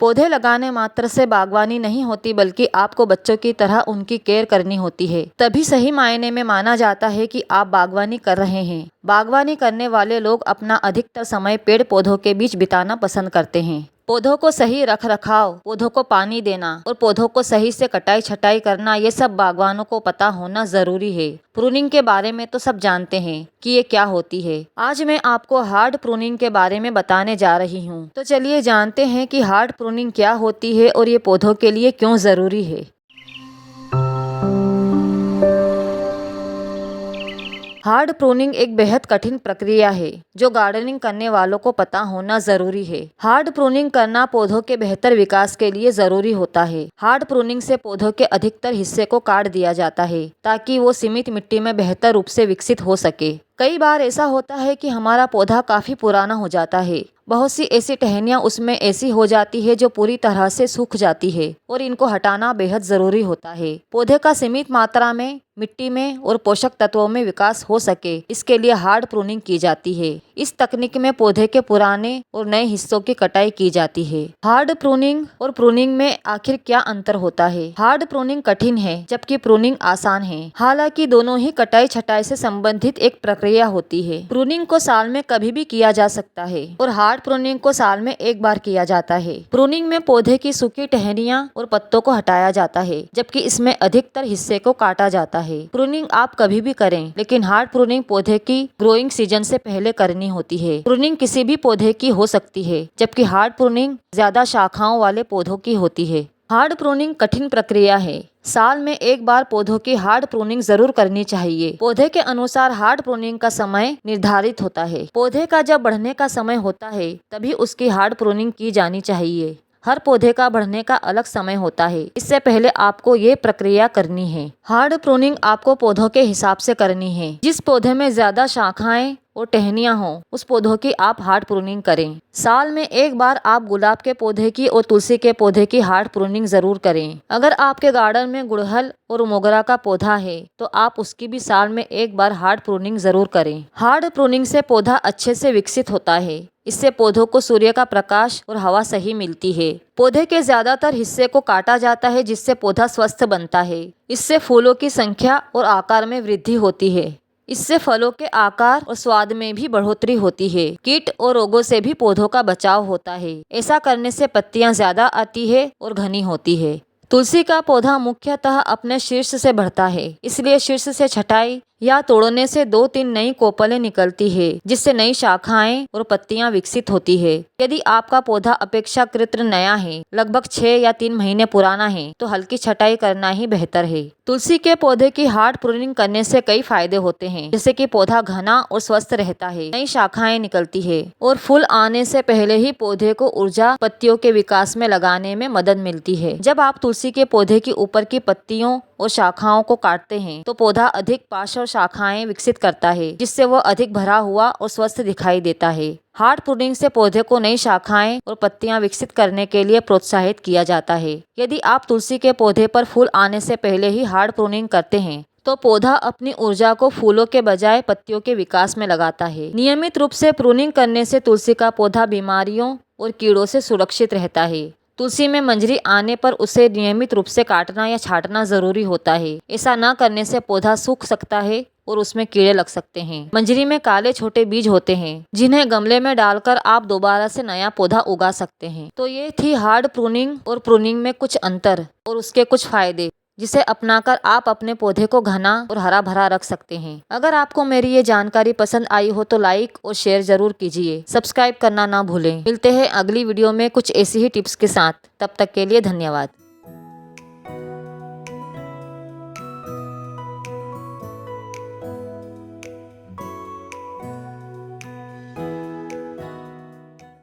पौधे लगाने मात्र से बागवानी नहीं होती, बल्कि आपको बच्चों की तरह उनकी केयर करनी होती है। तभी सही मायने में माना जाता है कि आप बागवानी कर रहे हैं। बागवानी करने वाले लोग अपना अधिकतर समय पेड़ पौधों के बीच बिताना पसंद करते हैं। पौधों को सही रख रखाव, पौधों को पानी देना और पौधों को सही से कटाई छटाई करना, ये सब बागवानों को पता होना जरूरी है। प्रूनिंग के बारे में तो सब जानते हैं कि ये क्या होती है। आज मैं आपको हार्ड प्रूनिंग के बारे में बताने जा रही हूँ। तो चलिए जानते हैं कि हार्ड प्रूनिंग क्या होती है और ये पौधों के लिए क्यों जरूरी है। हार्ड प्रूनिंग एक बेहद कठिन प्रक्रिया है जो गार्डनिंग करने वालों को पता होना जरूरी है। हार्ड प्रूनिंग करना पौधों के बेहतर विकास के लिए जरूरी होता है। हार्ड प्रूनिंग से पौधों के अधिकतर हिस्से को काट दिया जाता है ताकि वो सीमित मिट्टी में बेहतर रूप से विकसित हो सके। कई बार ऐसा होता है कि हमारा पौधा काफी पुराना हो जाता है। बहुत सी ऐसी टहनियाँ उसमें ऐसी हो जाती है जो पूरी तरह से सूख जाती है और इनको हटाना बेहद जरूरी होता है। पौधे का सीमित मात्रा में मिट्टी में और पोषक तत्वों में विकास हो सके, इसके लिए हार्ड प्रूनिंग की जाती है। इस तकनीक में पौधे के पुराने और नए हिस्सों की कटाई की जाती है। हार्ड प्रूनिंग और प्रूनिंग में आखिर क्या अंतर होता है? हार्ड प्रूनिंग कठिन है जबकि प्रूनिंग आसान है। हालांकि दोनों ही कटाई छटाई से संबंधित एक प्रक्रिया होती है। प्रूनिंग को साल में कभी भी किया जा सकता है और हार्ड प्रूनिंग को साल में एक बार किया जाता है। प्रूनिंग में पौधे की सूखी टहनियाँ और पत्तों को हटाया जाता है, जबकि इसमें अधिकतर हिस्से को काटा जाता है। प्रूनिंग आप कभी भी करें, लेकिन हार्ड प्रूनिंग पौधे की ग्रोइंग सीजन से पहले करनी होती है। प्रूनिंग किसी भी पौधे की हो सकती है, जबकि हार्ड प्रूनिंग ज्यादा शाखाओं वाले पौधों की होती है। हार्ड प्रूनिंग कठिन प्रक्रिया है। साल में एक बार पौधों की हार्ड प्रूनिंग जरूर करनी चाहिए। पौधे के अनुसार हार्ड प्रूनिंग का समय निर्धारित होता है। पौधे का जब बढ़ने का समय होता है तभी उसकी हार्ड प्रूनिंग की जानी चाहिए। हर पौधे का बढ़ने का अलग समय होता है, इससे पहले आपको ये प्रक्रिया करनी है। हार्ड प्रूनिंग आपको पौधों के हिसाब से करनी है। जिस पौधे में ज्यादा शाखाएं और टहनियाँ हों, उस पौधों की आप हार्ड प्रूनिंग करें। साल में एक बार आप गुलाब के पौधे की और तुलसी के पौधे की हार्ड प्रूनिंग जरूर करें। अगर आपके गार्डन में गुड़हल और मोगरा का पौधा है तो आप उसकी भी साल में एक बार हार्ड प्रूनिंग जरूर करें। हार्ड प्रूनिंग से पौधा अच्छे से विकसित होता है। इससे पौधों को सूर्य का प्रकाश और हवा सही मिलती है। पौधे के ज्यादातर हिस्से को काटा जाता है, जिससे पौधा स्वस्थ बनता है। इससे फूलों की संख्या और आकार में वृद्धि होती है। इससे फलों के आकार और स्वाद में भी बढ़ोतरी होती है। कीट और रोगों से भी पौधों का बचाव होता है। ऐसा करने से पत्तियां ज्यादा आती है और घनी होती है। तुलसी का पौधा मुख्यतः अपने शीर्ष से बढ़ता है, इसलिए शीर्ष से छटाई या तोड़ने से 2-3 नई कोपलें निकलती है, जिससे नई शाखाएं और पत्तियां विकसित होती है। यदि आपका पौधा अपेक्षाकृत नया है, लगभग 6 या 3 महीने पुराना है, तो हल्की छटाई करना ही बेहतर है। तुलसी के पौधे की हार्ड प्रूनिंग करने से कई फायदे होते हैं, जैसे कि पौधा घना और स्वस्थ रहता है, नई शाखाएं निकलती है और फूल आने से पहले ही पौधे को ऊर्जा पत्तियों के विकास में लगाने में मदद मिलती है। जब आप तुलसी के पौधे की ऊपर की पत्तियों और शाखाओं को काटते हैं तो पौधा अधिक पार्श्व शाखाएं विकसित करता है, जिससे वह अधिक भरा हुआ और स्वस्थ दिखाई देता है। हार्ड प्रूनिंग से पौधे को नई शाखाएं और पत्तियां विकसित करने के लिए प्रोत्साहित किया जाता है। यदि आप तुलसी के पौधे पर फूल आने से पहले ही हार्ड प्रूनिंग करते हैं तो पौधा अपनी ऊर्जा को फूलों के बजाय पत्तियों के विकास में लगाता है। नियमित रूप से प्रूनिंग करने से तुलसी का पौधा बीमारियों और कीड़ों से सुरक्षित रहता है। तुलसी में मंजरी आने पर उसे नियमित रूप से काटना या छांटना जरूरी होता है। ऐसा न करने से पौधा सूख सकता है और उसमें कीड़े लग सकते हैं। मंजरी में काले छोटे बीज होते हैं, जिन्हें गमले में डालकर आप दोबारा से नया पौधा उगा सकते हैं। तो ये थी हार्ड प्रूनिंग और प्रूनिंग में कुछ अंतर और उसके कुछ फायदे, जिसे अपनाकर आप अपने पौधे को घना और हरा भरा रख सकते हैं। अगर आपको मेरी ये जानकारी पसंद आई हो तो लाइक और शेयर जरूर कीजिए। सब्सक्राइब करना ना भूलें। मिलते हैं अगली वीडियो में कुछ ऐसी ही टिप्स के साथ। तब तक के लिए धन्यवाद।